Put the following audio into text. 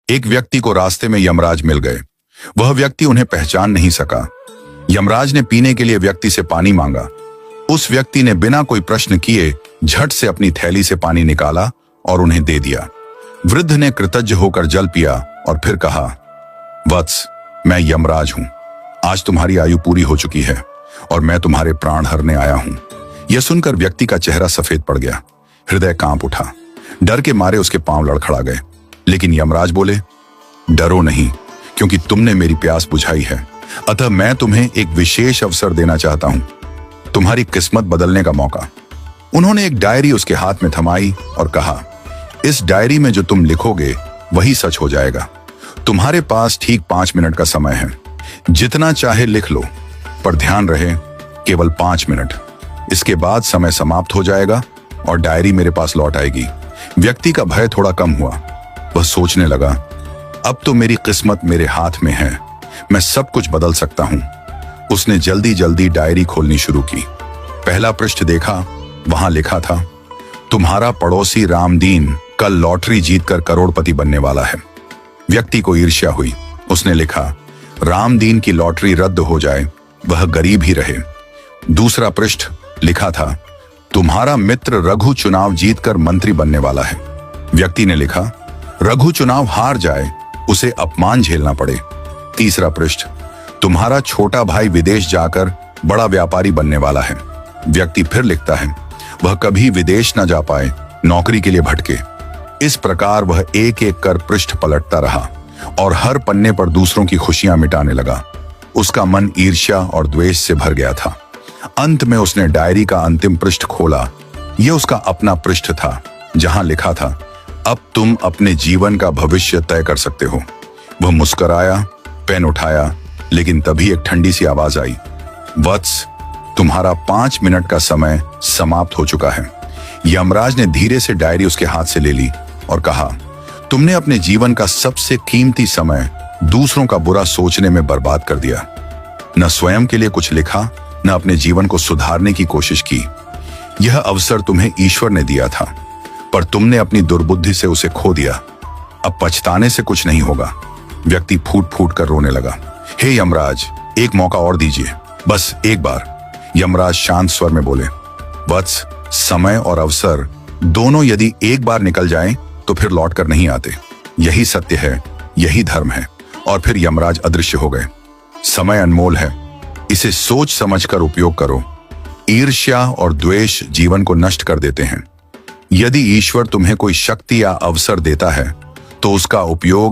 एक व्यक्ति को रास्ते में यमराज मिल गए। वह व्यक्ति उन्हें पहचान नहीं सका। यमराज ने पीने के लिए व्यक्ति से पानी मांगा। उस व्यक्ति ने बिना कोई प्रश्न किए झट से अपनी थैली से पानी निकाला और उन्हें दे दिया। वृद्ध ने कृतज्ञ होकर जल पिया और फिर कहा, वत्स, मैं यमराज हूं। आज तुम्हारी आयु पूरी हो चुकी है और मैं तुम्हारे प्राण हरने आया हूं। यह सुनकर व्यक्ति का चेहरा सफेद पड़ गया। हृदय कांप उठा। डर के मारे उसके पांव लड़खड़ा गए। लेकिन यमराज बोले, डरो नहीं, क्योंकि तुमने मेरी प्यास बुझाई है। अतः मैं तुम्हें एक विशेष अवसर देना चाहता हूं, तुम्हारी किस्मत बदलने का मौका। उन्होंने एक डायरी उसके हाथ में थमाई और कहा, इस डायरी में जो तुम लिखोगे वही सच हो जाएगा। तुम्हारे पास ठीक 5 मिनट का समय है। जितना चाहे लिख लो, पर ध्यान रहे केवल 5 मिनट। इसके बाद समय समाप्त हो जाएगा और डायरी मेरे पास लौट आएगी। व्यक्ति का भय थोड़ा कम हुआ। वह सोचने लगा, अब तो मेरी किस्मत मेरे हाथ में है, मैं सब कुछ बदल सकता हूं। उसने जल्दी जल्दी डायरी खोलनी शुरू की। पहला पृष्ठ देखा। वहां लिखा था, तुम्हारा पड़ोसी रामदीन कल लॉटरी जीतकर करोड़पति बनने वाला है। व्यक्ति को ईर्ष्या हुई। उसने लिखा, रामदीन की लॉटरी रद्द हो जाए, वह गरीब ही रहे। दूसरा पृष्ठ लिखा था, तुम्हारा मित्र रघु चुनाव जीतकर मंत्री बनने वाला है। व्यक्ति ने लिखा, रघु चुनाव हार जाए, उसे अपमान झेलना पड़े। तीसरा पृष्ठ, तुम्हारा छोटा भाई विदेश जाकर बड़ा व्यापारी बनने वाला है। व्यक्ति फिर लिखता है, वह कभी विदेश न जा पाए, नौकरी के लिए भटके। इस प्रकार वह एक एक कर पृष्ठ पलटता रहा और हर पन्ने पर दूसरों की खुशियां मिटाने लगा। उसका मन ईर्ष्या और द्वेष से भर गया था। अंत में उसने डायरी का अंतिम पृष्ठ खोला। यह उसका अपना पृष्ठ था, जहां लिखा था, अब तुम अपने जीवन का भविष्य तय कर सकते हो। वह मुस्कुराया, पेन उठाया, लेकिन तभी एक ठंडी सी आवाज आई, वत्स, तुम्हारा 5 मिनट का समय समाप्त हो चुका है। यमराज ने धीरे से डायरी उसके हाथ से ले ली और कहा, तुमने अपने जीवन का सबसे कीमती समय दूसरों का बुरा सोचने में बर्बाद कर दिया। न स्वयं के लिए कुछ लिखा, न अपने जीवन को सुधारने की कोशिश की। यह अवसर तुम्हें ईश्वर ने दिया था, पर तुमने अपनी दुर्बुद्धि से उसे खो दिया। अब पछताने से कुछ नहीं होगा। व्यक्ति फूट फूट कर रोने लगा। हे यमराज, एक मौका और दीजिए, बस एक बार। यमराज शांत स्वर में बोले, वत्स, समय और अवसर दोनों यदि एक बार निकल जाएं तो फिर लौट कर नहीं आते। यही सत्य है, यही धर्म है। और फिर यमराज अदृश्य हो गए। समय अनमोल है, इसे सोच समझकर उपयोग करो। ईर्ष्या और द्वेष जीवन को नष्ट कर देते हैं। यदि ईश्वर तुम्हें कोई शक्ति या अवसर देता है तो उसका उपयोग